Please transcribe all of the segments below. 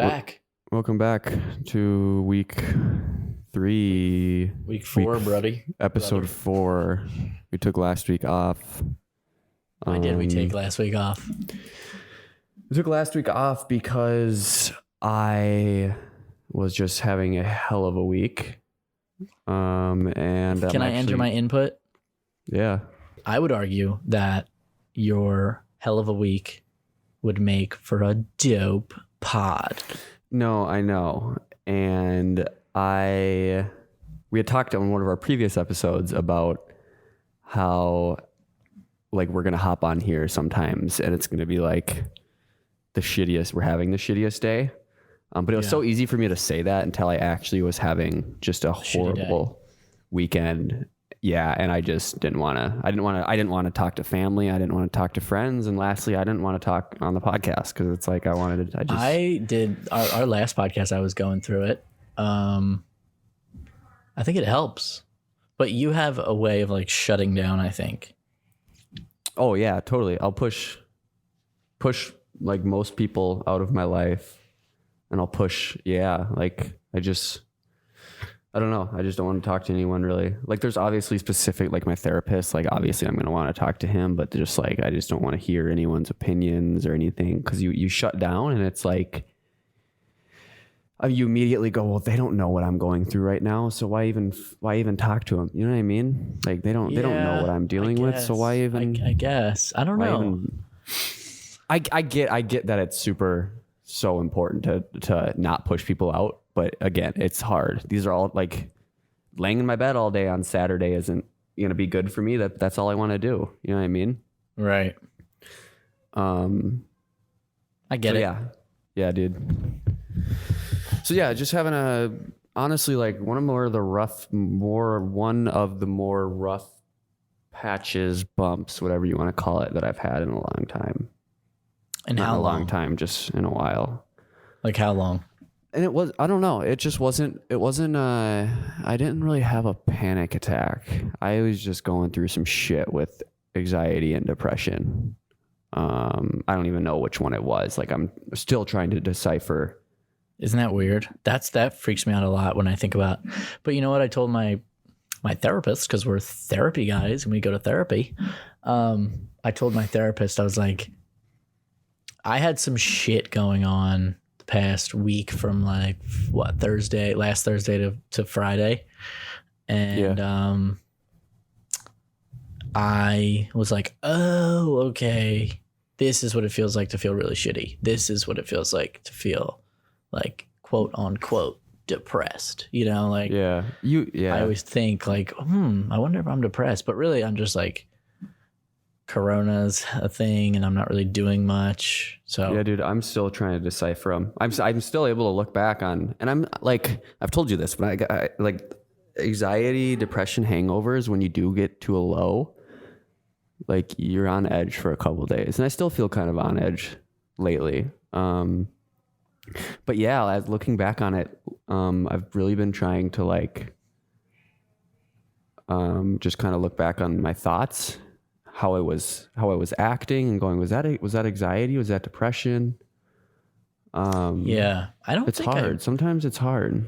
back. Welcome back to week 3. Week 4, buddy. Episode 4. We took last week off. Why did we take last week off? We took last week off because I was just having a hell of a week. And Can I enter my input? Yeah. I would argue that your hell of a week would make for a dope pod. No, I know. And we had talked on one of our previous episodes about how like we're going to hop on here sometimes and it's going to be like we're having the shittiest day. But it was so easy for me to say that until I actually was having just a horrible weekend. Yeah. And I just didn't want to talk to family. I didn't want to talk to friends. And lastly, I didn't want to talk on the podcast because it's like I did our last podcast. I was going through it. I think it helps, but you have a way of like shutting down, I think. Oh yeah, totally. I'll push like most people out of my life, and I'll push. Yeah. Like I don't know. I just don't want to talk to anyone really. Like there's obviously specific, like my therapist, like obviously I'm going to want to talk to him, but just like, I just don't want to hear anyone's opinions or anything. Cause you shut down and it's like, you immediately go, well, they don't know what I'm going through right now. So why even talk to them? You know what I mean? Like they don't know what I'm dealing with. So why even, I guess, I don't know. I get that it's so important to not push people out. But again, it's hard. These are all like laying in my bed all day on Saturday isn't going to be good for me. That's all I want to do. You know what I mean? Right. I get it. Yeah, dude. So yeah, just having honestly like one of the more rough patches, bumps, whatever you want to call it, that I've had in a long time. And how long? A long time, just in a while. Like how long? And I don't know. It wasn't, I didn't really have a panic attack. I was just going through some shit with anxiety and depression. I don't even know which one it was. Like I'm still trying to decipher. Isn't that weird? That freaks me out a lot when I think about, but you know what? I told my therapist, cause we're therapy guys and we go to therapy. I told my therapist, I was like, I had some shit going on past week from like last Thursday to Friday, and I was like, oh, okay, this is what it feels like to feel really shitty. This is what it feels like to feel like quote unquote depressed, you know, like I always think like I wonder if I'm depressed, but really I'm just like, Corona's a thing and I'm not really doing much. So yeah, dude, I'm still trying to decipher them. I'm still able to look back on, and I'm like, I've told you this, but I like anxiety, depression, hangovers, when you do get to a low, like you're on edge for a couple of days. And I still feel kind of on edge lately. But yeah, as looking back on it, I've really been trying to like, just kind of look back on my thoughts, how I was acting and going, was that anxiety? Was that depression? Yeah, I don't it's think hard. Sometimes it's hard.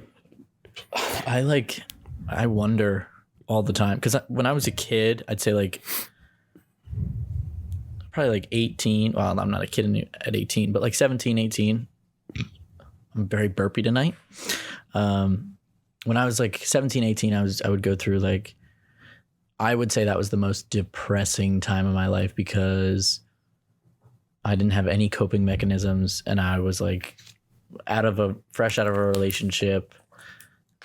I wonder all the time. Cause when I was a kid, I'd say like probably like 18. Well, I'm not a kid at 18, but like 17, 18, I'm very burpy tonight. When I was like 17, 18, I would go through like, I would say that was the most depressing time of my life because I didn't have any coping mechanisms and I was like fresh out of a relationship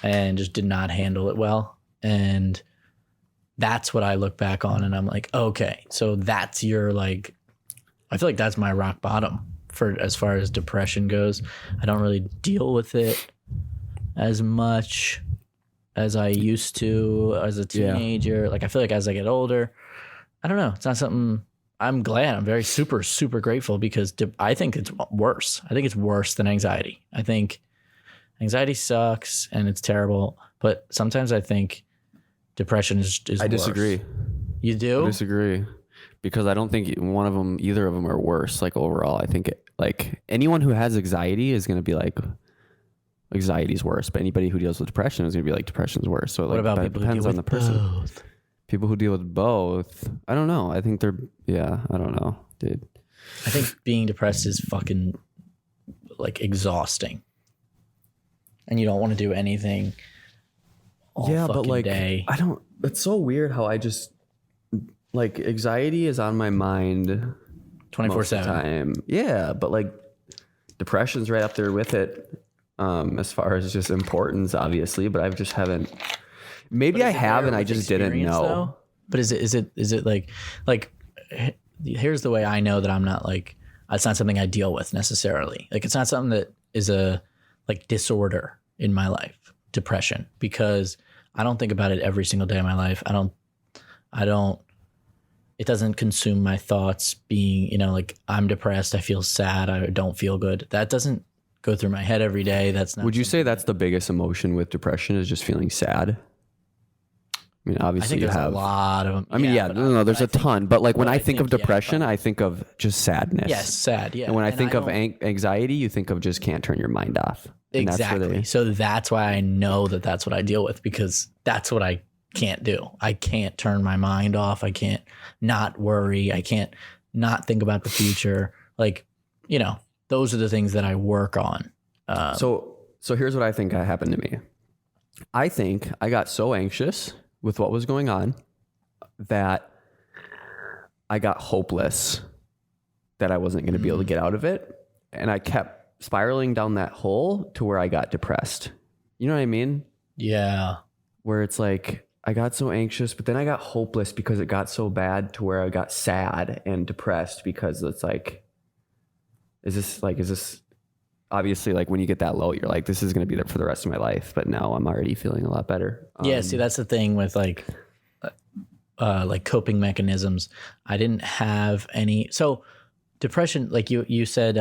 and just did not handle it well. And that's what I look back on and I'm like, okay, so that's your like, I feel like that's my rock bottom for as far as depression goes. I don't really deal with it as much as I used to as a teenager. Yeah. Like I feel like as I get older, I don't know. It's not something. I'm glad. I'm very super, super grateful because I think it's worse. I think it's worse than anxiety. I think anxiety sucks and it's terrible, but sometimes I think depression is I worse. Disagree. You do? I disagree because I don't think either of them are worse. Like overall, I think Like anyone who has anxiety is going to be like, anxiety's worse, but anybody who deals with depression is going to be like, depression's worse. So What like, about that people who depends deal on the with person. both? People who deal with both, I don't know. I think I don't know, dude. I think being depressed is fucking like exhausting, and you don't want to do anything all fucking day. It's so weird how I just like anxiety is on my mind 24/7 time. Yeah, but like depression's right up there with it, as far as just importance, obviously. But I just haven't. Maybe I have, and I just didn't know. Though? But is it like here's the way I know that I'm not like, it's not something I deal with necessarily. Like it's not something that is a like disorder in my life, depression, because I don't think about it every single day of my life. I don't. It doesn't consume my thoughts being, like I'm depressed, I feel sad, I don't feel good. That doesn't go through my head every day. That's not. Would you say that's the biggest emotion with depression, is just feeling sad? I mean, obviously I think you there's have a lot of them. I mean, there's a ton. But like when I think of depression, I think of just sadness. Yes, sad, yeah. And when I think of anxiety, you think of just can't turn your mind off. And exactly. So that's why I know that that's what I deal with, because that's what I can't do. I can't turn my mind off. I can't not worry. I can't not think about the future. Like, those are the things that I work on. So here's what I think happened to me. I think I got so anxious with what was going on that I got hopeless that I wasn't going to be able to get out of it. And I kept spiraling down that hole to where I got depressed. You know what I mean? Yeah. Where it's like, I got so anxious, but then I got hopeless because it got so bad to where I got sad and depressed, because it's like, is this obviously, like when you get that low, you're like, this is going to be there for the rest of my life. But now I'm already feeling a lot better. Yeah. See, that's the thing with like coping mechanisms. I didn't have any. So depression, like you said,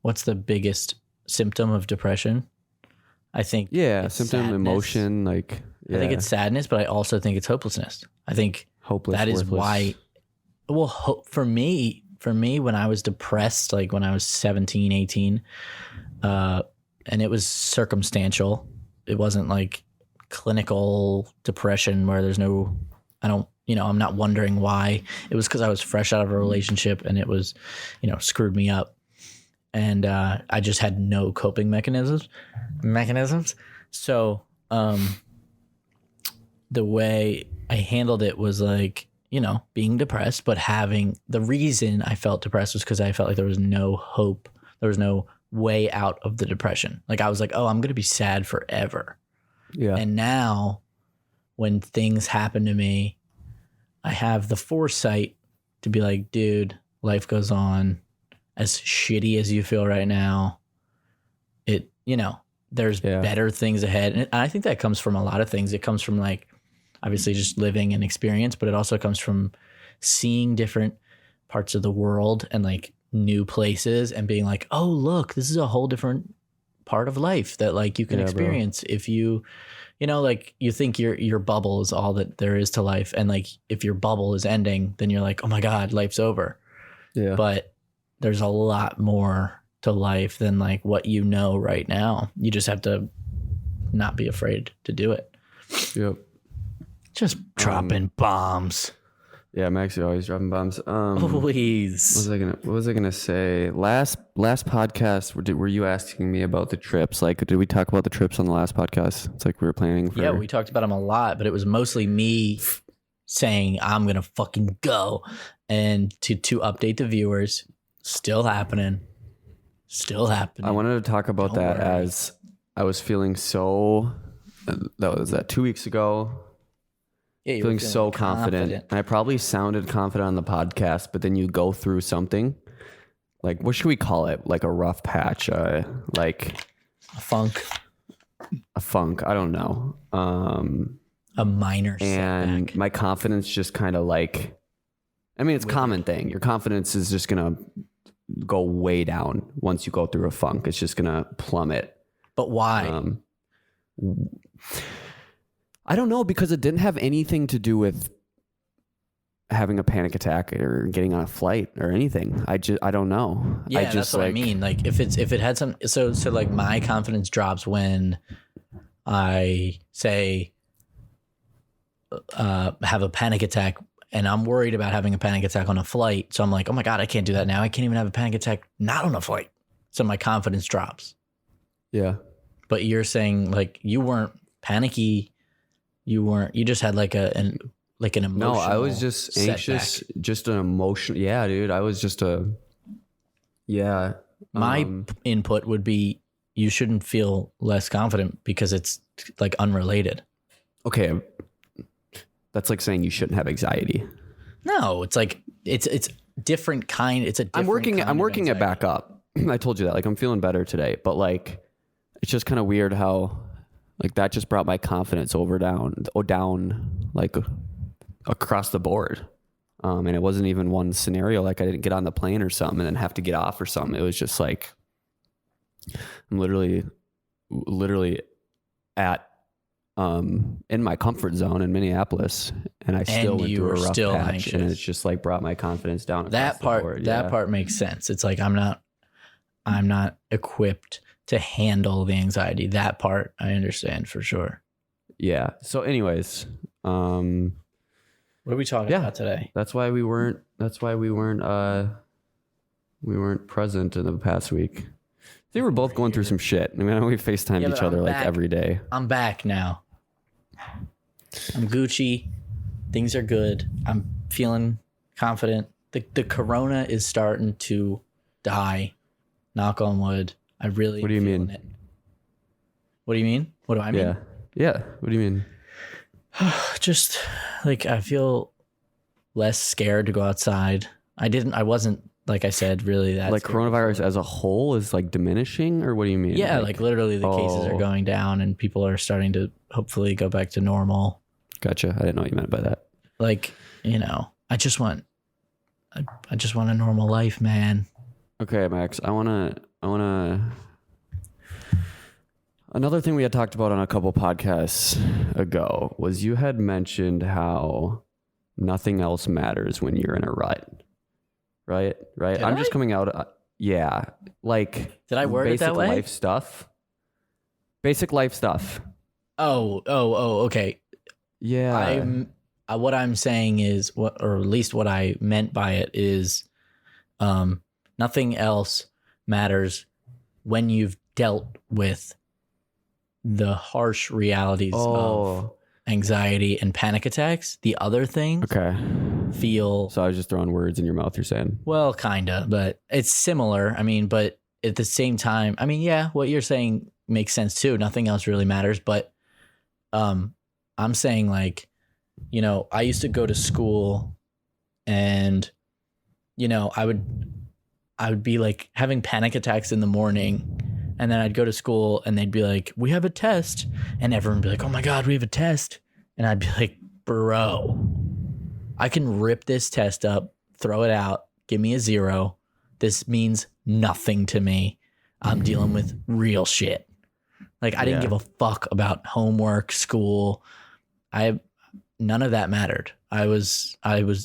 what's the biggest symptom of depression? I think symptom, sadness. Emotion, like I think it's sadness, but I also think it's hopelessness. I think hopeless. That is why. Well, for me, when I was depressed, like when I was 17, 18, and it was circumstantial. It wasn't like clinical depression where I'm not wondering why. It was because I was fresh out of a relationship and it was, screwed me up. And I just had no coping mechanisms. So the way I handled it was like, being depressed, but the reason I felt depressed was because I felt like there was no hope. There was no way out of the depression. Like I was like, oh, I'm going to be sad forever. Yeah. And now when things happen to me, I have the foresight to be like, dude, life goes on. As shitty as you feel right now, there's better things ahead. And I think that comes from a lot of things. It comes from like, obviously just living and experience, but it also comes from seeing different parts of the world and like new places and being like, oh, look, this is a whole different part of life that like you can experience. Bro. If you, like you think your bubble is all that there is to life. And like, if your bubble is ending, then you're like, oh my God, life's over. Yeah. But there's a lot more to life than like what you know right now. You just have to not be afraid to do it. Yep. Just dropping bombs. Yeah, I'm actually always dropping bombs. Please. What was I gonna say? Last podcast, were you asking me about the trips? Like, did we talk about the trips on the last podcast? It's like we were planning for. Yeah, we talked about them a lot, but it was mostly me saying I'm gonna fucking go, and to update the viewers, still happening. I wanted to talk about that as I was feeling so. That was 2 weeks ago. Yeah, feeling so confident. And I probably sounded confident on the podcast, but then you go through something like, what should we call it? Like a rough patch, like a funk. I don't know. A minor and setback. My confidence just kind of like, I mean, it's a common thing. Your confidence is just going to go way down once you go through a funk. It's just going to plummet. But why? I don't know, because it didn't have anything to do with having a panic attack or getting on a flight or anything. I don't know. Yeah, that's what I mean. Like if it had some, so like my confidence drops when I say have a panic attack, and I'm worried about having a panic attack on a flight. So I'm like, oh my God, I can't do that now. I can't even have a panic attack not on a flight. So my confidence drops. Yeah. But you're saying like you weren't panicky. You just had like an emotional. No, I was just anxious, setback. just an emotion. Yeah, dude. I was just My input would be you shouldn't feel less confident because it's like unrelated. Okay. That's like saying you shouldn't have anxiety. No, it's like it's different kind. It's a different I'm working it back up. I told you that. Like I'm feeling better today, but like it's just kind of weird how like that just brought my confidence down like across the board. And it wasn't even one scenario like I didn't get on the plane or something and then have to get off or something. It was just like I'm literally at in my comfort zone in Minneapolis, and I still went through a rough patch, anxious. And it's just like brought my confidence down. That part makes sense. It's like I'm not equipped to handle the anxiety. That part I understand for sure. Yeah. So, anyways, what are we talking about today? That's why we weren't present in the past week. I think we're both going through some shit. I mean, I know we FaceTimed each other like every day. I'm back now. I'm Gucci. Things are good. I'm feeling confident. The corona is starting to die. Knock on wood. I really. What do you mean? It. What do you mean? What do I mean? Yeah. What do you mean? Just like I feel less scared to go outside. I wasn't, like I said, really that. Like coronavirus as a whole is like diminishing, or what do you mean? Yeah, like literally the cases are going down and people are starting to hopefully go back to normal. Gotcha. I didn't know what you meant by that. Like, I just want a normal life, man. Okay, Max, I wanna another thing we had talked about on a couple podcasts ago was you had mentioned how nothing else matters when you're in a rut. Right? I'm just coming out. Yeah. Like, did I word it that way? Basic life stuff. Oh, okay. Yeah. What I'm saying is or at least what I meant by it is, nothing else matters when you've dealt with the harsh realities of anxiety and panic attacks. The other things feel... So I was just throwing words in your mouth, you're saying? Well, kind of, but it's similar. I mean, but at the same time, I mean, yeah, what you're saying makes sense too. Nothing else really matters. But I'm saying like, I used to go to school and, I would be like having panic attacks in the morning. And then I'd go to school and they'd be like, we have a test. And everyone would be like, oh my God, we have a test. And I'd be like, bro, I can rip this test up, throw it out, give me a 0. This means nothing to me. I'm dealing with real shit. Like I didn't give a fuck about homework, school. None of that mattered. I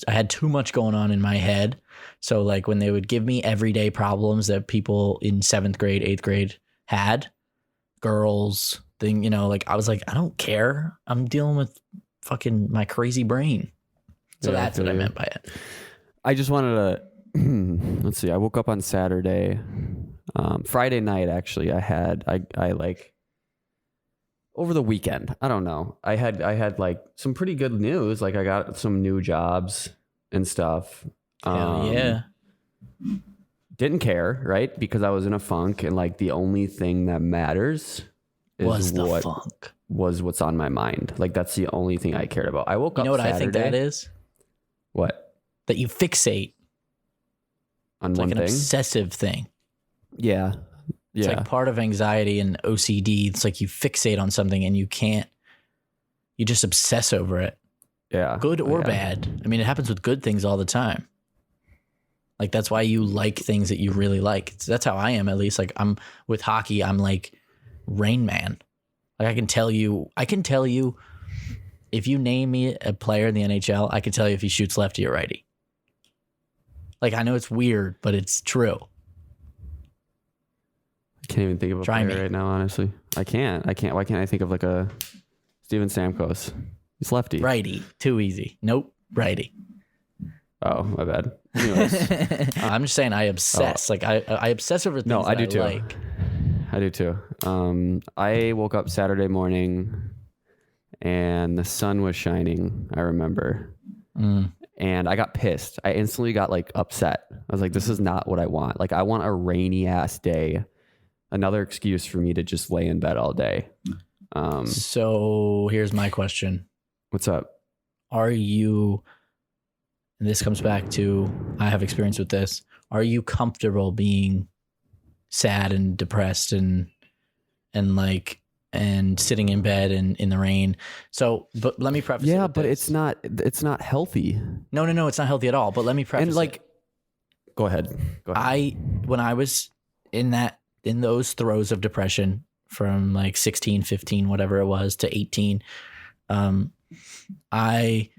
had too much going on in my head. So like when they would give me everyday problems that people in 7th grade, 8th grade had, girls thing, like I was like, I don't care. I'm dealing with fucking my crazy brain. So that's what I meant by it. I just wanted to, let's see. I woke up on Saturday, Friday night. Actually, I like over the weekend. I don't know. I had like some pretty good news. Like I got some new jobs and stuff. Yeah. Didn't care, right? Because I was in a funk, and like the only thing that matters is what's on my mind. Like that's the only thing I cared about. I woke up. You know what Saturday. I think that is? What? That you fixate on it's one like thing. An obsessive thing. Yeah. It's like part of anxiety and OCD. It's like you fixate on something and you just obsess over it. Yeah. Good or bad. I mean, it happens with good things all the time. Like that's why you like things that you really like. That's how I am, at least. Like I'm with hockey, I'm like Rain Man. Like I can tell you if you name me a player in the NHL, I can tell you if he shoots lefty or righty. Like, I know it's weird, but it's true. I can't even think of a player right now, honestly. I can't. Why can't I think of like a Steven Stamkos? He's lefty. Righty. Too easy. Nope. Righty. Oh, my bad. Anyways. I'm just saying I obsess. Like, I obsess over things no, I do too. like. I do too. I woke up Saturday morning and the sun was shining, I remember. And I got pissed. I instantly got like upset. I was like, this is not what I want. Like, I want a rainy ass day. Another excuse for me to just lay in bed all day. So here's my question. What's up? Are you, and this comes back to, I have experience with this. Are you comfortable being sad and depressed and sitting in bed and in the rain? So, but let me preface. Yeah, but it's not healthy. No, it's not healthy at all. But let me preface. And like, go ahead. When I was in those throes of depression from like 16, 15, whatever it was, to 18, I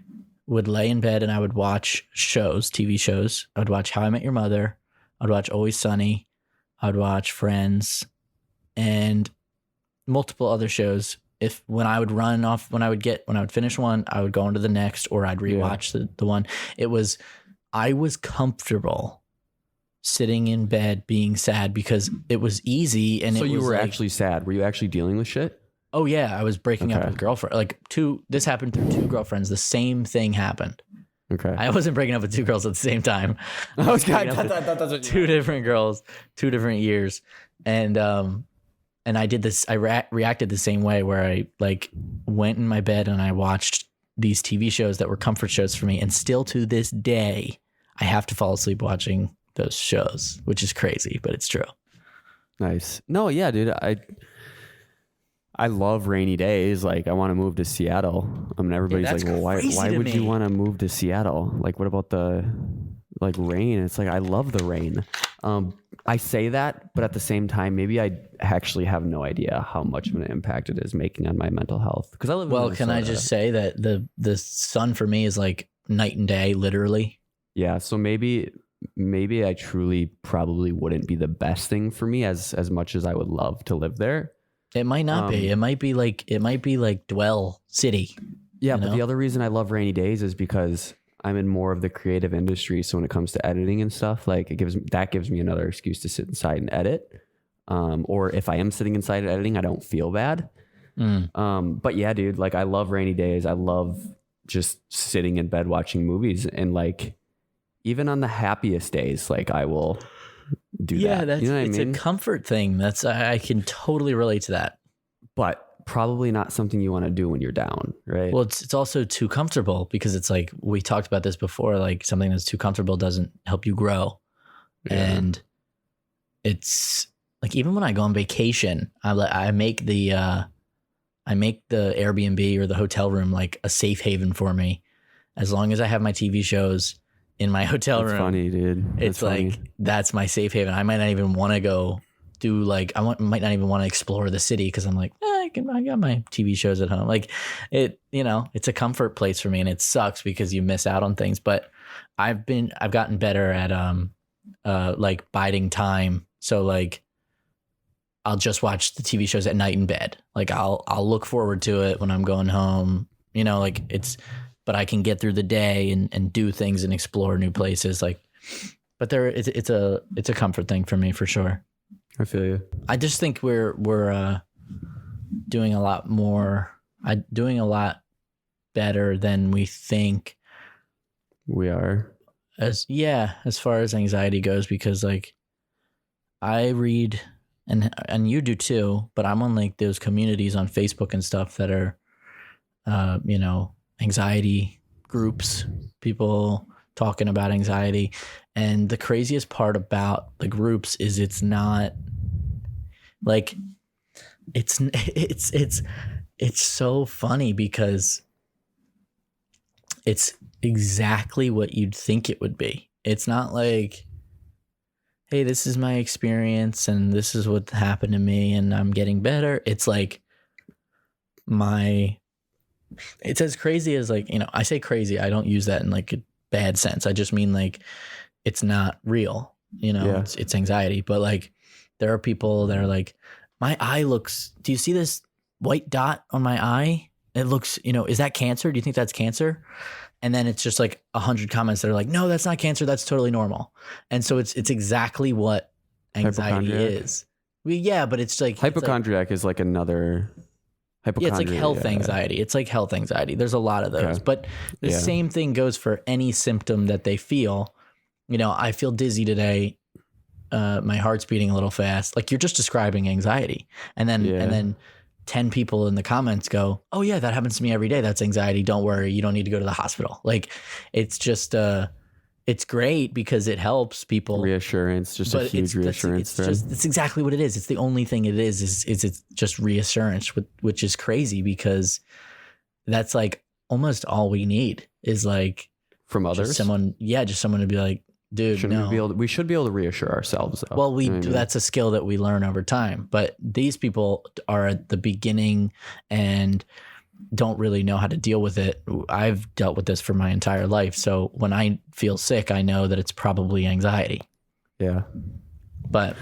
would lay in bed and I would watch TV shows. I would watch How I Met Your Mother. I'd watch Always Sunny. I'd watch Friends and multiple other shows. When I would finish one, I would go into the next, or I'd rewatch the one. I was comfortable sitting in bed being sad because it was easy. And so you were actually sad. Were you actually dealing with shit? Oh yeah. I was breaking up with girlfriend. Like this happened through two girlfriends. The same thing happened. Okay. I wasn't breaking up with two girls at the same time. That's two different girls, 2 different years. And I did this, I reacted the same way, where I like went in my bed and I watched these TV shows that were comfort shows for me. And still to this day, I have to fall asleep watching those shows, which is crazy, but it's true. Nice. No, yeah, dude. I love rainy days. Like, I want to move to Seattle. I mean, everybody's like, well, why would you want to move to Seattle? Like, what about the like rain? It's like, I love the rain. I say that, but at the same time, maybe I actually have no idea how much of an impact it is making on my mental health. Because I live in Minnesota. Can I just say that the sun for me is like night and day, literally. Yeah. So maybe I truly probably wouldn't be the best thing for me as much as I would love to live there. It might not be. It might be like Dwell City. Yeah, but the other reason I love rainy days is because I'm in more of the creative industry. So when it comes to editing and stuff, like that gives me another excuse to sit inside and edit. Or if I am sitting inside and editing, I don't feel bad. But yeah, dude, like I love rainy days. I love just sitting in bed watching movies, and like even on the happiest days, like I will do that. Yeah, it's a comfort thing. I can totally relate to that. But probably not something you want to do when you're down, right? Well, it's also too comfortable, because it's like, we talked about this before, like something that's too comfortable doesn't help you grow. Yeah. And it's like, even when I go on vacation, I make the Airbnb or the hotel room like a safe haven for me. As long as I have my TV shows in my hotel room. That's funny, dude. It's like, that's my safe haven. I might not even want to go do like, might not even want to explore the city, because I'm like, I got my TV shows at home. Like it's a comfort place for me, and it sucks because you miss out on things. But I've gotten better at like biding time. So like, I'll just watch the TV shows at night in bed. Like I'll look forward to it when I'm going home. Like but I can get through the day and do things and explore new places. Like, but it's a comfort thing for me for sure. I feel you. I just think we're doing a lot better than we think we are. As far as anxiety goes, because like I read and you do too, but I'm on like those communities on Facebook and stuff that are anxiety groups, people talking about anxiety. And the craziest part about the groups is it's not like it's so funny, because it's exactly what you'd think it would be. It's not like, hey, this is my experience and this is what happened to me and I'm getting better. It's like my it's as crazy as like, I say crazy. I don't use that in like a bad sense. I just mean like it's not real, it's anxiety. But like there are people that are like, my eye looks, do you see this white dot on my eye? It looks, is that cancer? Do you think that's cancer? And then it's just like 100 comments that are like, no, that's not cancer. That's totally normal. And so it's exactly what anxiety is. But it's like hypochondriac is like another hypochondria. It's like health anxiety. It's like health anxiety. There's a lot of those, but the same thing goes for any symptom that they feel. I feel dizzy today. My heart's beating a little fast. Like you're just describing anxiety. And then 10 people in the comments go, oh yeah, that happens to me every day. That's anxiety. Don't worry. You don't need to go to the hospital. Like it's just, it's great because it helps people. Reassurance, just a huge reassurance. It's exactly what it is. It's the only thing it is it's just reassurance, which is crazy because that's like almost all we need is like from others. Just someone to be like, dude, we should be able to reassure ourselves though. Well, that's a skill that we learn over time, but these people are at the beginning and don't really know how to deal with it. I've dealt with this for my entire life. So when I feel sick, I know that it's probably anxiety. Yeah. But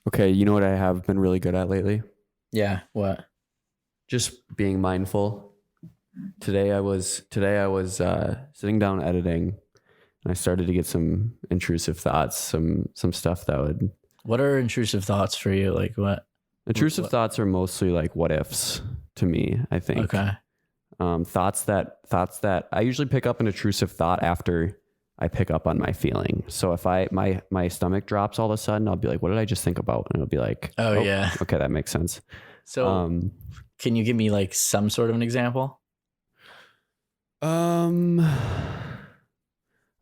okay, you know what I have been really good at lately? Yeah, what? Just being mindful. Today I was sitting down editing and I started to get some intrusive thoughts, some stuff that would. What are intrusive thoughts for you? Like what? Intrusive thoughts are mostly like what ifs to me, I think. Okay. Thoughts that I usually pick up an intrusive thought after I pick up on my feeling. So if my stomach drops all of a sudden, I'll be like, what did I just think about? And it'll be like, oh yeah. Okay, that makes sense. So can you give me like some sort of an example? I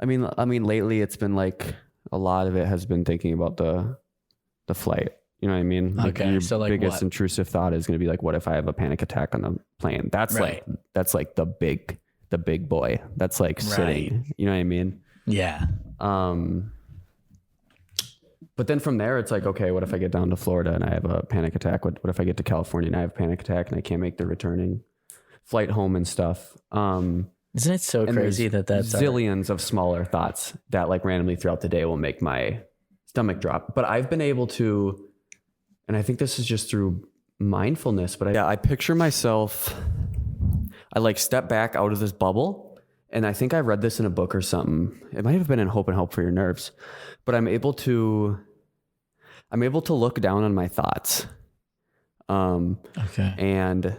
mean, lately it's been like a lot of it has been thinking about the flight. You know what I mean? Like okay. Your so like biggest what? Intrusive thought is going to be like, what if I have a panic attack on the plane? That's right. that's like the big boy. That's like sitting. Right. You know what I mean? Yeah. But then from there, it's like, okay, what if I get down to Florida and I have a panic attack? What if I get to California and I have a panic attack and I can't make the returning flight home and stuff? Isn't it so crazy that's zillions of smaller thoughts that like randomly throughout the day will make my stomach drop. But I've been able to, and I think this is just through mindfulness, but I picture myself, I like step back out of this bubble. And I think I read this in a book or something. It might have been in Hope and Help for Your Nerves, but I'm able to look down on my thoughts. Okay. And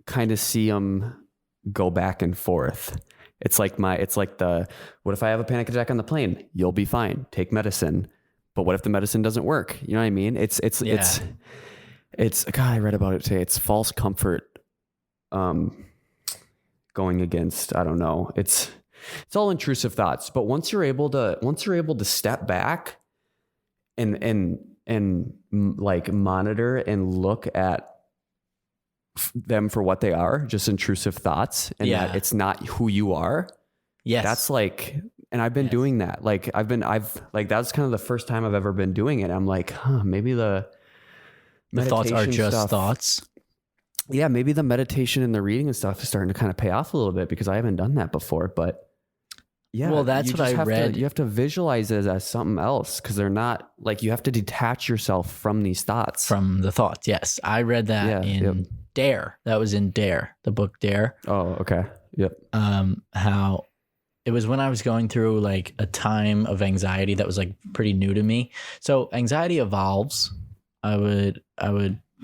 kind of see them go back and forth. It's like what if I have a panic attack on the plane? You'll be fine. Take medicine. But what if the medicine doesn't work? You know what I mean? It's God, I read about it today. It's false comfort. Going against, I don't know. It's all intrusive thoughts. But once you're able to step back and like monitor and look at them for what they are, just intrusive thoughts, and that it's not who you are. Yes. That's like, and I've been doing that. Like I've like, that's kind of the first time I've ever been doing it. I'm like, maybe the thoughts are just stuff, thoughts. Yeah. Maybe the meditation and the reading and stuff is starting to kind of pay off a little bit because I haven't done that before, but yeah. Well, that's what I read. You have to visualize it as something else because they're not like, you have to detach yourself from these thoughts. From the thoughts. Yes. I read that in Dare. That was in Dare, the book Dare. Oh, okay. Yep. How it was when I was going through like a time of anxiety that was like pretty new to me. So anxiety evolves. I would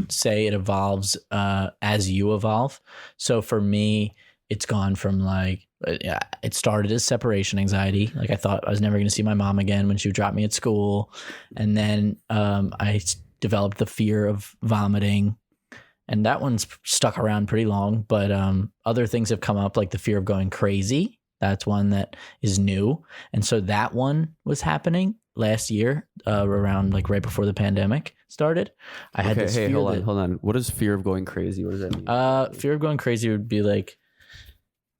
say it evolves as you evolve. So for me, it's gone from like, it started as separation anxiety. Like I thought I was never going to see my mom again when she would drop me at school. And then I developed the fear of vomiting. And that one's stuck around pretty long. But other things have come up, like the fear of going crazy. That's one that is new. And so that one was happening last year around like right before the pandemic started. I had this fear. Hold on. What is fear of going crazy? What does that mean? Fear of going crazy would be like,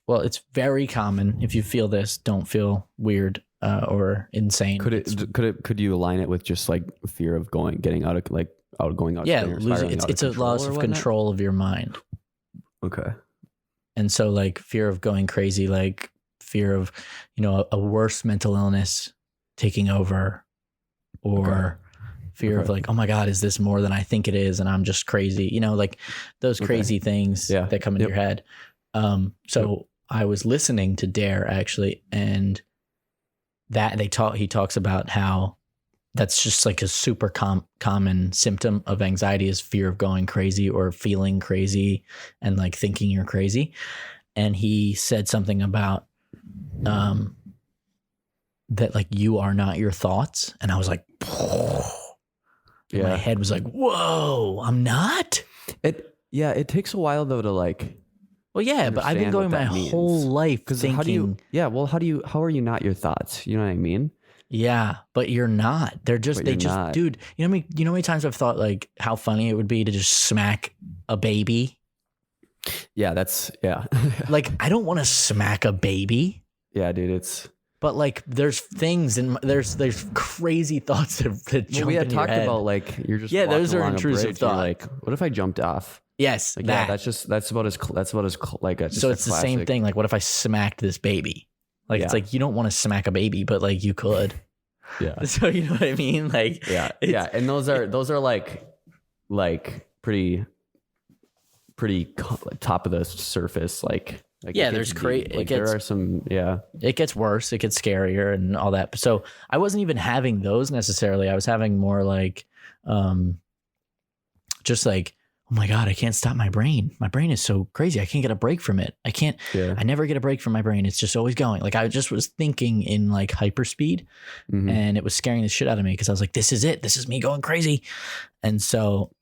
well, it's very common. If you feel this, don't feel weird or insane. Could you align it with just like fear of getting out of going out? Yeah, losing. It's a loss of control of your mind. Okay. And so like fear of going crazy, like fear of, a worse mental illness taking over, or fear of like, oh my God, is this more than I think it is? And I'm just crazy, like those crazy things that come into your head. So I was listening to Dare actually, and that he talks about how that's just like a super common symptom of anxiety is fear of going crazy or feeling crazy and like thinking you're crazy. And he said something about that like you are not your thoughts. And I was like, my head was like, whoa, I'm not. It takes a while though to like. Well, yeah, but I've been going my whole life thinking. How are you not your thoughts? You know what I mean? Yeah, but you're not. They're just, dude, you know how many times I've thought like how funny it would be to just smack a baby? Yeah, like, I don't want to smack a baby. Yeah, dude, but like there's things and there's crazy thoughts that jump we had in your talked head. about like you're just those are intrusive thoughts. Like, what if I jumped off? Yes, like, that's about as like a. So it's the same thing. Like, what if I smacked this baby? Like, it's like you don't want to smack a baby, but like you could. Yeah. So you know what I mean? Like, yeah, and those are like pretty top of the surface. Like there's crazy. Like there are some. Yeah, it gets worse. It gets scarier and all that. So I wasn't even having those necessarily. I was having more like, just like, oh my God, I can't stop my brain. My brain is so crazy. I can't get a break from it. I never get a break from my brain. It's just always going. Like I just was thinking in like hyperspeed, and it was scaring the shit out of me because I was like, this is it. This is me going crazy. And so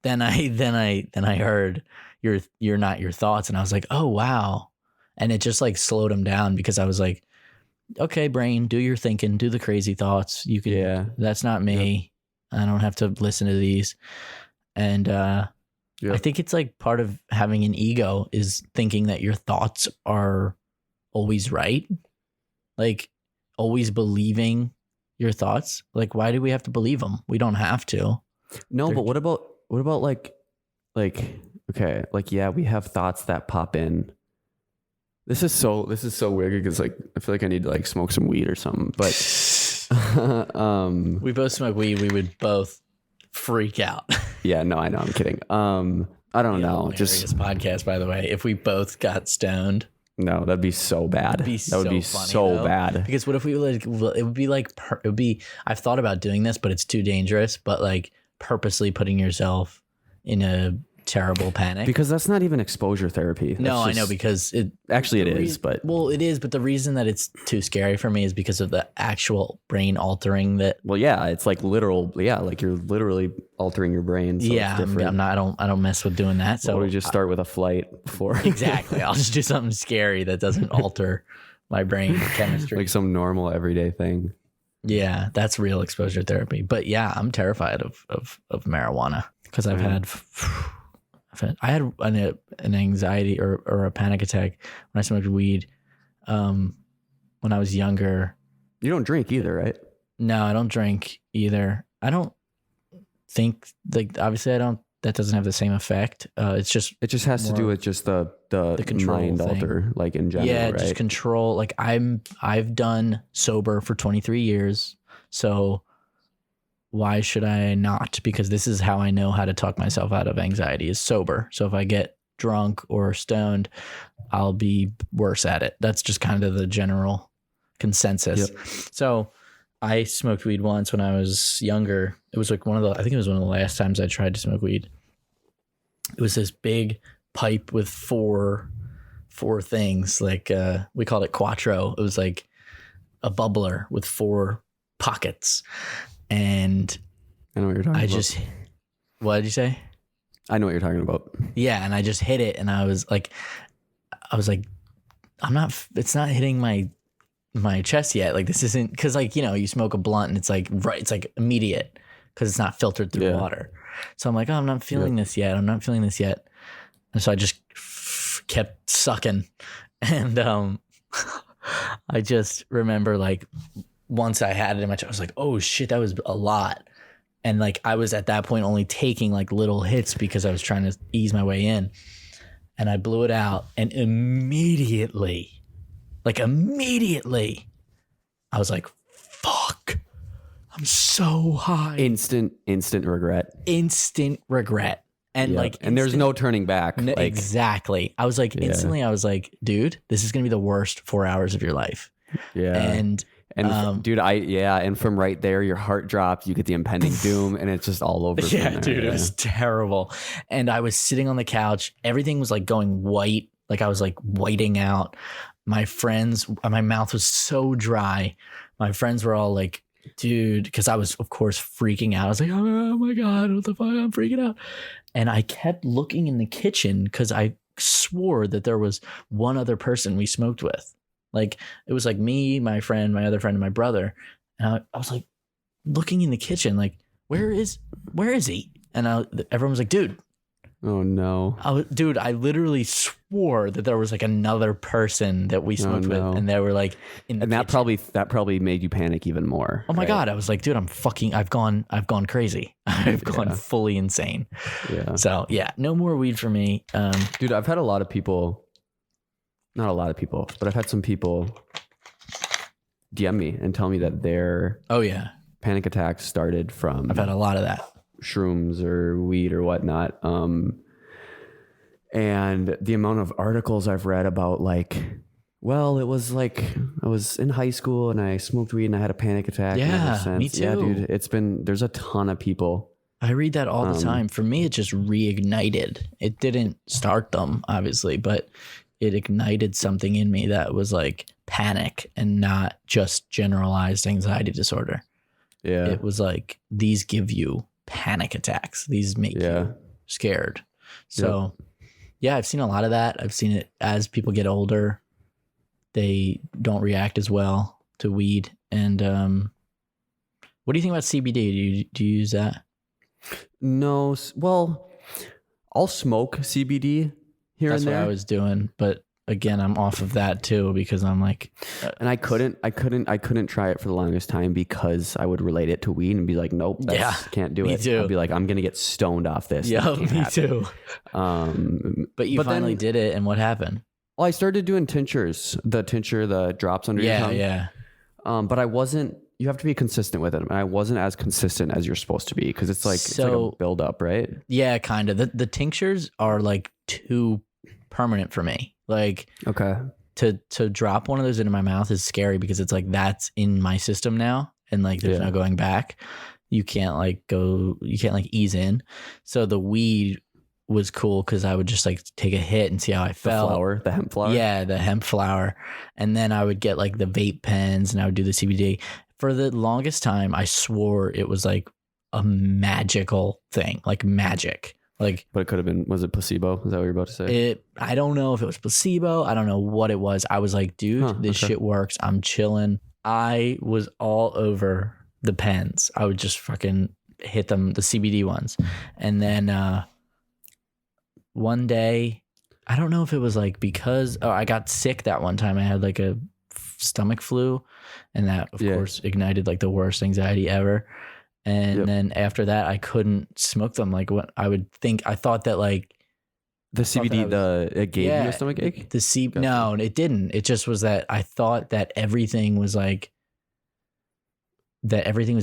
then I heard you're not your thoughts. And I was like, oh wow. And it just like slowed him down because I was like, okay, brain, do your thinking, do the crazy thoughts. You could, that's not me. Yep. I don't have to listen to these. And I think it's like part of having an ego is thinking that your thoughts are always right. Like always believing your thoughts. Like, why do we have to believe them? We don't have to. No, but what about like, okay, like, yeah, we have thoughts that pop in. This is so weird because like, I feel like I need to like smoke some weed or something, but we both smoke weed. We would both freak out. Yeah, no, I know. I'm kidding. I don't know. Just this podcast, by the way, if we both got stoned. No, that'd be so bad. That would be so bad. Because what if we like? It would be. I've thought about doing this, but it's too dangerous. But like purposely putting yourself in a terrible panic. Because that's not even exposure therapy. No, I know, because it actually it is, but it is. But the reason that it's too scary for me is because of the actual brain altering that. Well, yeah, it's like literal. Yeah, like you're literally altering your brain. So yeah, it's different. I don't mess with doing that. So we just start with a flight before. Exactly. I'll just do something scary that doesn't alter my brain chemistry. Like some normal everyday thing. Yeah, that's real exposure therapy. But yeah, I'm terrified of marijuana because I had an anxiety or a panic attack when I smoked weed when I was younger. You don't drink either, right? No, I don't drink either. I don't think, like, obviously that doesn't have the same effect. It just has to do with just the control mind thing. Alter, like in general, yeah, right? Just control. Like I've done sober for 23 years. So why should I not? Because this is how I know how to talk myself out of anxiety is sober. So if I get drunk or stoned, I'll be worse at it. That's just kind of the general consensus. Yep. So I smoked weed once when I was younger. It was like I think it was one of the last times I tried to smoke weed. It was this big pipe with four things. Like we called it Quattro. It was like a bubbler with 4 pockets. And I know what you're talking about. What did you say? I know what you're talking about. Yeah. And I just hit it. And I was like, it's not hitting my chest yet. Like this isn't, cause like, you smoke a blunt and it's like, right. It's like immediate cause it's not filtered through water. So I'm like, oh, I'm not feeling this yet. I'm not feeling this yet. And so I just kept sucking. And, I just remember like, once I had it in my chest, I was like, oh shit, that was a lot. And like, I was at that point only taking like little hits because I was trying to ease my way in. and I blew it out, and immediately, I was like, fuck, I'm so high. Instant regret. Instant regret. And Yep. And there's no turning back. Exactly. I was like, instantly, I was like, dude, this is going to be the worst 4 hours of your life. Yeah. And dude, and from right there, your heart drops, you get the impending doom, and it's just all over. Yeah, dude, it was terrible. And I was sitting on the couch. Everything was like going white. Like I was like whiting out. My mouth was so dry. My friends were all like, dude, because I was, of course, freaking out. I was like, oh my God, what the fuck? I'm freaking out. And I kept looking in the kitchen because I swore that there was one other person we smoked with. Like it was like me, my friend, my other friend, and my brother. And I was like looking in the kitchen, like, where is he? And everyone was like, dude. Oh no. I literally swore that there was like another person that we smoked with, and they were like in the kitchen. that probably made you panic even more. Oh my God. I was like, dude, I've gone crazy. I've gone fully insane. Yeah. So yeah, no more weed for me. Dude, I've had not a lot of people, but I've had some people DM me and tell me that their panic attacks started from, I've had a lot of that, shrooms or weed or whatnot. And the amount of articles I've read about like, well, it was like I was in high school and I smoked weed and I had a panic attack. Yeah, me too. Yeah, dude, there's a ton of people. I read that all the time. For me, it just reignited. It didn't start them, obviously, but it ignited something in me that was like panic and not just generalized anxiety disorder. Yeah. It was like, these give you panic attacks. These make you scared. So yeah, I've seen a lot of that. I've seen it as people get older. They don't react as well to weed. And what do you think about CBD? Do you use that? No. Well, I'll smoke CBD here That's and there. what I was doing. But again, I'm off of that too because I'm like, and I couldn't try it for the longest time because I would relate it to weed and be like, nope, can't do it. Too. I'd be like, I'm gonna get stoned off this. Yeah, me too. But you finally did it, and what happened? Well, I started doing the drops under your tongue. Yeah. But I wasn't. You have to be consistent with it, and I wasn't as consistent as you're supposed to be because it's like a build up, right? Yeah, kind of. The tinctures are like too permanent for me. Like, okay, to drop one of those into my mouth is scary because it's like that's in my system now, and like there's no going back. You can't like ease in. So the weed was cool because I would just like take a hit and see how I felt. The hemp flower. Yeah, the hemp flower, and then I would get like the vape pens, and I would do the CBD. For the longest time, I swore it was like a magical thing, like magic. Like, but it could have been, was it placebo? Is that what you're about to say? I don't know if it was placebo. I don't know what it was. I was like, dude, this shit works. I'm chilling. I was all over the pens. I would just fucking hit them, the CBD ones. And then one day, I don't know if it was like because I got sick that one time. I had like a stomach flu, and that of course ignited like the worst anxiety ever. And then after that, I couldn't smoke them. Like what I thought that like the CBD, it gave you a stomach ache. No, it didn't. It just was that I thought that everything was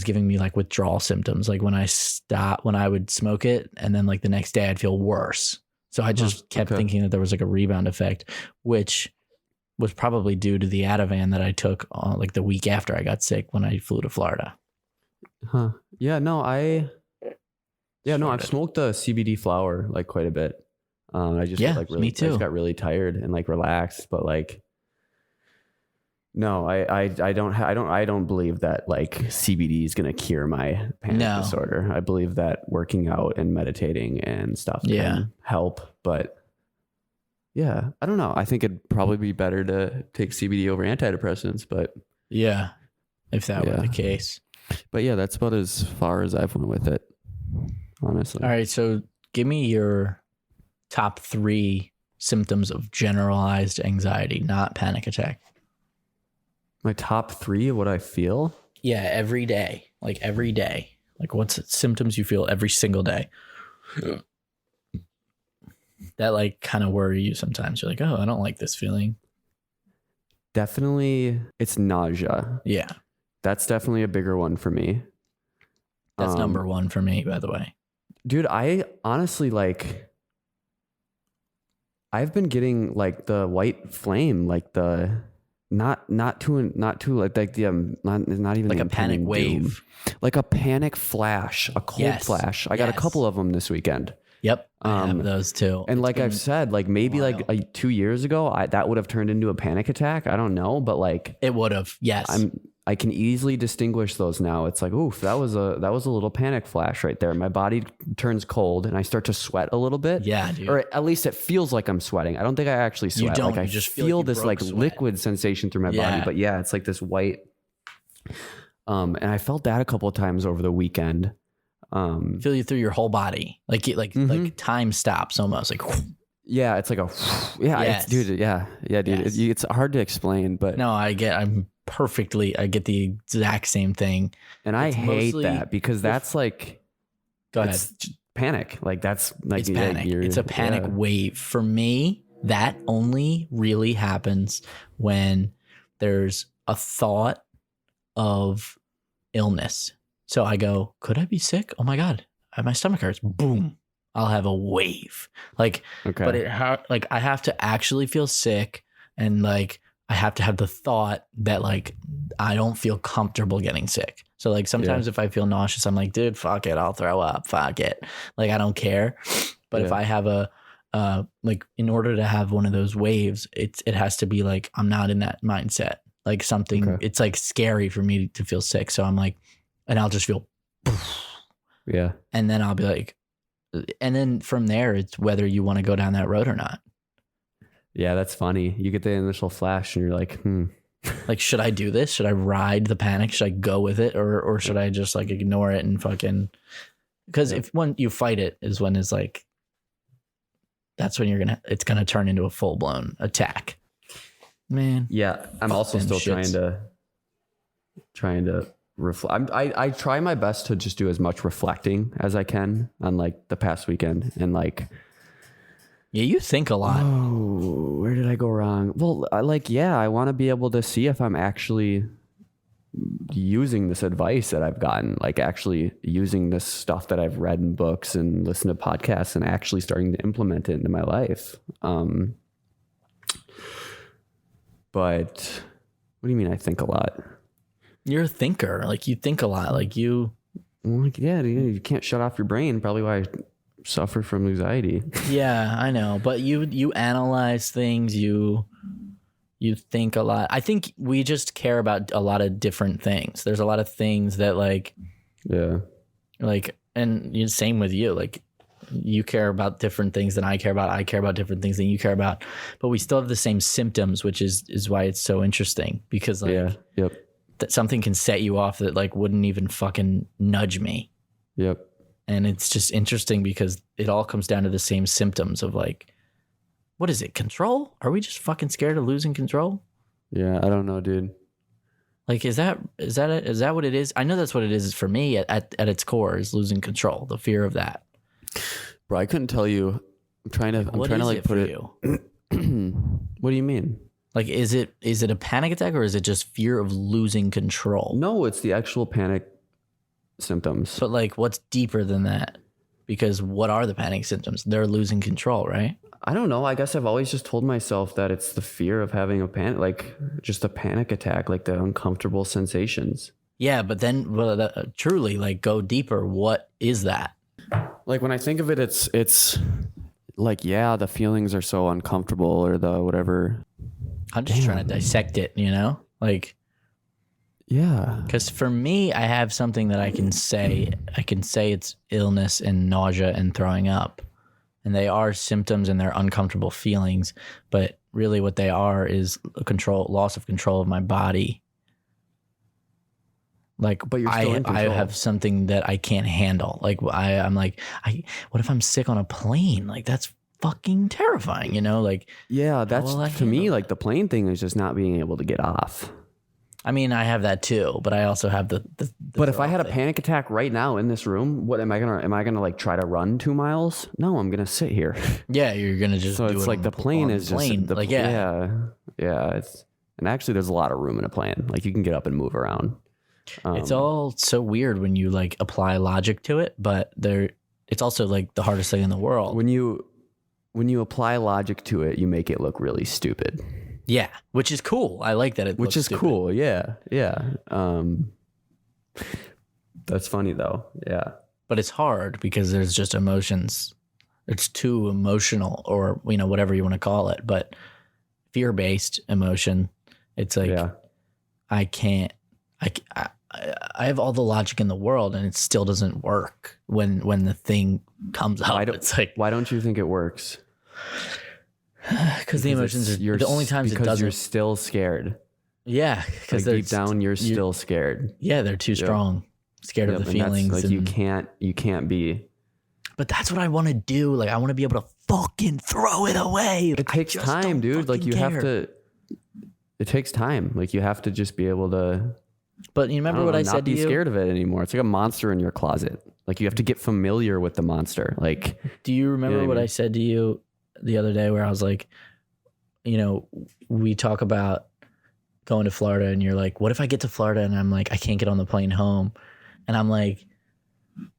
giving me like withdrawal symptoms. Like when I would smoke it, and then like the next day I'd feel worse. So I just kept thinking that there was like a rebound effect, which was probably due to the Ativan that I took like the week after I got sick when I flew to Florida. Huh. Yeah, no, I've smoked the CBD flower like quite a bit. I just me too. I just got really tired and like relaxed, but like, no, I don't believe that like CBD is going to cure my panic disorder. I believe that working out and meditating and stuff can help, but yeah, I don't know. I think it'd probably be better to take CBD over antidepressants, but yeah, if that were the case. But yeah, that's about as far as I've went with it, honestly. All right, so give me your top 3 symptoms of generalized anxiety, not panic attack. My top 3 of what I feel? Yeah, every day. Like every day. Like what's symptoms you feel every single day? that like kind of worry you sometimes? You're like, oh, I don't like this feeling. Definitely, it's nausea. Yeah. That's definitely a bigger one for me. That's number one for me, by the way. Dude, I honestly like, I've been getting like the white flame, like the not too like the not even Like the a panic impending wave. doom. Like a panic flash, a cold flash. I got a couple of them this weekend. Yep, I have those too. And like I've said, like maybe like 2 years ago, that would have turned into a panic attack. I don't know, but like it would have. Yes, I can easily distinguish those now. It's like, oof, that was a little panic flash right there. My body turns cold and I start to sweat a little bit. Yeah, dude. Or at least it feels like I'm sweating. I don't think I actually sweat. You don't. Like I just feel this like liquid sensation through my body. But yeah, it's like this white. And I felt that a couple of times over the weekend. Feel you through your whole body, like like time stops almost. Like yeah, it's like a it's, dude. Yeah, dude. Yes. It's hard to explain, but no, I get the exact same thing, and I hate that because that's like, go ahead, panic. Like that's like it's panic. It's a panic wave for me. That only really happens when there's a thought of illness. So I go, could I be sick? Oh my God, my stomach hurts. Boom. I'll have a wave. Like, okay. But like I have to actually feel sick, and like I have to have the thought that like I don't feel comfortable getting sick. So like sometimes if I feel nauseous, I'm like, dude, fuck it, I'll throw up. Fuck it. Like I don't care. But if I have like in order to have one of those waves, it has to be like I'm not in that mindset. Like something, it's like scary for me to feel sick. So I'm like, and I'll just feel, yeah. And then I'll be like, and then from there, it's whether you want to go down that road or not. Yeah, that's funny. You get the initial flash and you're like, like, should I do this? Should I ride the panic? Should I go with it? Or should I just like ignore it and fucking, because if when you fight it is when it's like, that's when it's going to turn into a full blown attack. Man. Yeah. I'm also still trying to reflect. I try my best to just do as much reflecting as I can on like the past weekend and like, yeah, you think a lot. Oh, where did I go wrong? Well, I want to be able to see if I'm actually using this advice that I've gotten, like actually using this stuff that I've read in books and listened to podcasts and actually starting to implement it into my life. But what do you mean I think a lot? You're a thinker. Like you think a lot. Like you. Well, yeah, you can't shut off your brain. Probably why I suffer from anxiety. Yeah, I know. But you analyze things. You think a lot. I think we just care about a lot of different things. There's a lot of things that like. Yeah. Like, and same with you. Like, you care about different things than I care about. I care about different things than you care about. But we still have the same symptoms, which is why it's so interesting. Because like, that something can set you off that like wouldn't even fucking nudge me. Yep. And it's just interesting because it all comes down to the same symptoms of like, what is it? Control? Are we just fucking scared of losing control? Yeah, I don't know, dude. Like, is that what it is? I know that's what it is for me at its core, is losing control, the fear of that. Bro, I couldn't tell you. I'm trying to like put it. What do you mean? Like, is it a panic attack or is it just fear of losing control? No, it's the actual panic symptoms. But like, what's deeper than that? Because what are the panic symptoms? They're losing control, right? I don't know. I guess I've always just told myself that it's the fear of having a panic, like just a panic attack, like the uncomfortable sensations. Yeah, but then truly, like, go deeper. What is that? Like when I think of it, it's like, yeah, the feelings are so uncomfortable or the whatever. I'm just trying to dissect it, you know? Like, yeah. Because for me, I have something that I can say. I can say it's illness and nausea and throwing up. And they are symptoms and they're uncomfortable feelings. But really what they are is loss of control of my body. Like, but I have something that I can't handle. Like I'm like, what if I'm sick on a plane? Like that's fucking terrifying, you know? Like, yeah, that's to me, like the plane thing is just not being able to get off. I mean, I have that too, but I also have the But if I had a thing. panic attack right now in this room, what am I gonna like try to run 2 miles? No, I'm gonna sit here. Yeah, you're gonna just So do it's it like on the plane on is the plane. just the, like yeah. It's and actually there's a lot of room in a plane. Like you can get up and move around. It's all so weird when you like apply logic to it, but it's also like the hardest thing in the world. When you apply logic to it, you make it look really stupid. Yeah, which is cool. I like that. Which is stupid. cool. Yeah. That's funny though. Yeah. But it's hard because there's just emotions. It's too emotional, or whatever you want to call it. But fear-based emotion, it's like I can't. I have all the logic in the world, and it still doesn't work when the thing comes up. It's like, why don't you think it works? Because the emotions are the only times it doesn't. Because you're still scared. Yeah, because deep down you're still scared. Yeah, they're too strong. Scared of the feelings. Like you can't be. But that's what I want to do. Like I want to be able to fucking throw it away. It takes time, dude. Like you have to. It takes time. Like you have to just be able to. But you remember what I said to you? Not be scared of it anymore. It's like a monster in your closet. Like you have to get familiar with the monster. Like, do you remember what I said to you the other day, where I was like, we talk about going to Florida, and you're like, what if I get to Florida and I'm like, I can't get on the plane home, and I'm like,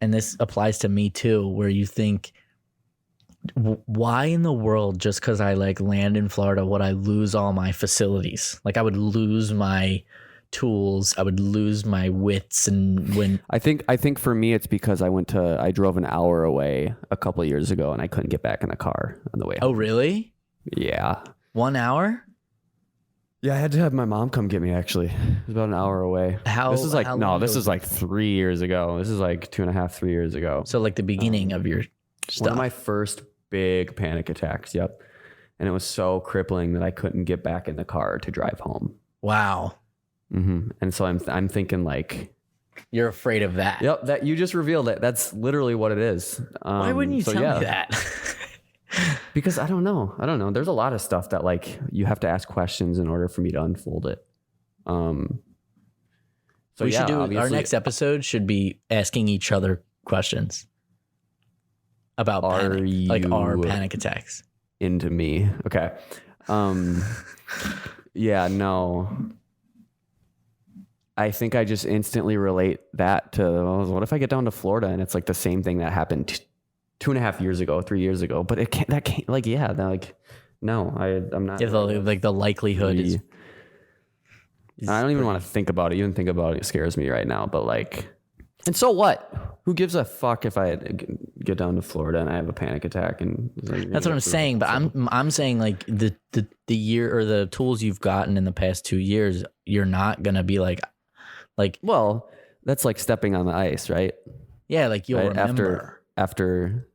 and this applies to me too, where you think, why in the world, just because I like land in Florida, would I lose all my facilities? Like I would lose my tools, I would lose my wits. And when I think for me it's because I drove an hour away a couple of years ago and I couldn't get back in the car on the way home. Oh really? Yeah. 1 hour? Yeah, I had to have my mom come get me actually. It was about an hour away. This is like 3 years ago. This is like 2.5, 3 years ago. So like the beginning of your stuff. One of my first big panic attacks. Yep. And it was so crippling that I couldn't get back in the car to drive home. Wow. Mm-hmm. And so I'm thinking like, you're afraid of that. Yep, that you just revealed it. That's literally what it is. Why wouldn't you tell me that? Because I don't know. There's a lot of stuff that like you have to ask questions in order for me to unfold it. So we should do our next episode should be asking each other questions about panic, like our panic attacks. Into me. Okay. Yeah, no. I think I just instantly relate that to, what if I get down to Florida and it's like the same thing that happened 2.5 years ago, 3 years ago, but no, I'm not. Yeah, the likelihood is I don't even want to think about it. Even think about it scares me right now, but like, and so what? Who gives a fuck if I get down to Florida and I have a panic attack? And like, that's what I'm saying. But I'm saying like the year or the tools you've gotten in the past 2 years, you're not going to be like, well, that's like stepping on the ice, right? Yeah. Like you'll remember. After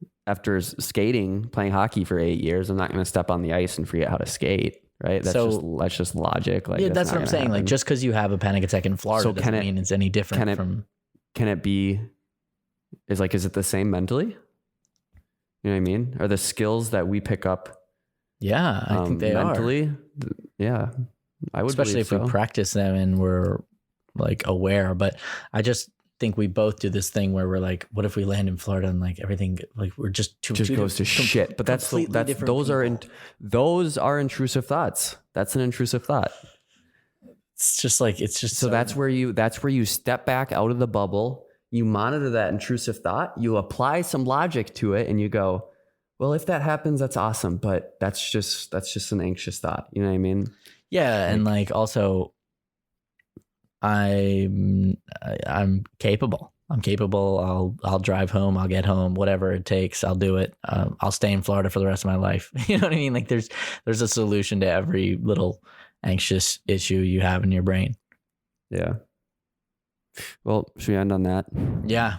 skating, playing hockey for 8 years, I'm not going to step on the ice and forget how to skate, right? That's just logic. Like, yeah, that's what I'm saying. Happen. Like just because you have a panic attack in Florida doesn't mean it's any different from. Can it be? Is it the same mentally? You know what I mean? Are the skills that we pick up? Yeah, I think they mentally, are. Yeah, I would, especially if we practice them and we're like aware. But I just think we both do this thing where we're like, what if we land in Florida and like everything, like we're just goes to shit. But those are intrusive thoughts. That's an intrusive thought. It's just so that's where you step back out of the bubble. You monitor that intrusive thought. You apply some logic to it, and you go, well, if that happens, that's awesome. But that's just an anxious thought. You know what I mean? Yeah, and like also, I'm capable. I'm capable. I'll drive home. I'll get home. Whatever it takes, I'll do it. I'll stay in Florida for the rest of my life. You know what I mean? Like there's a solution to every little anxious issue you have in your brain. Yeah. Well, should we end on that? Yeah.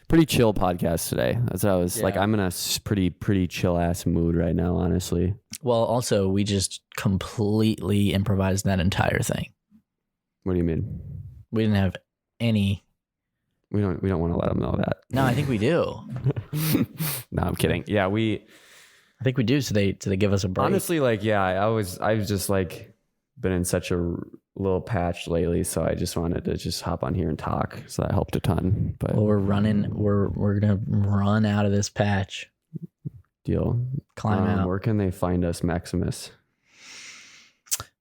Pretty chill podcast today. That's what I was like. I'm in a pretty chill ass mood right now, honestly. Well, also we just completely improvised that entire thing. What do you mean? We didn't have any. We don't want to let them know that. No, I think we do. No, I'm kidding. Yeah, I think we do. So they give us a break. Honestly, like, yeah, I was just like, been in such a little patch lately, so I just wanted to just hop on here and talk. So that helped a ton. But Well, we're gonna run out of this patch. Deal. Climb out. Where can they find us, Maximus?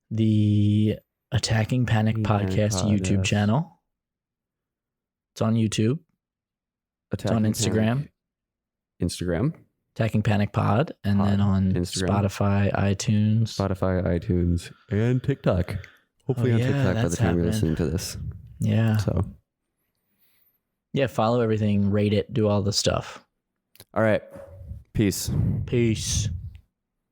The Attacking Panic Podcast YouTube channel. It's on YouTube. It's on Instagram. Attacking Panic Pod, and then on Instagram. Spotify, iTunes, and TikTok. Hopefully on TikTok by the time you're listening to this. Yeah. So. Yeah, follow everything, rate it, do all the stuff. All right. Peace. Peace.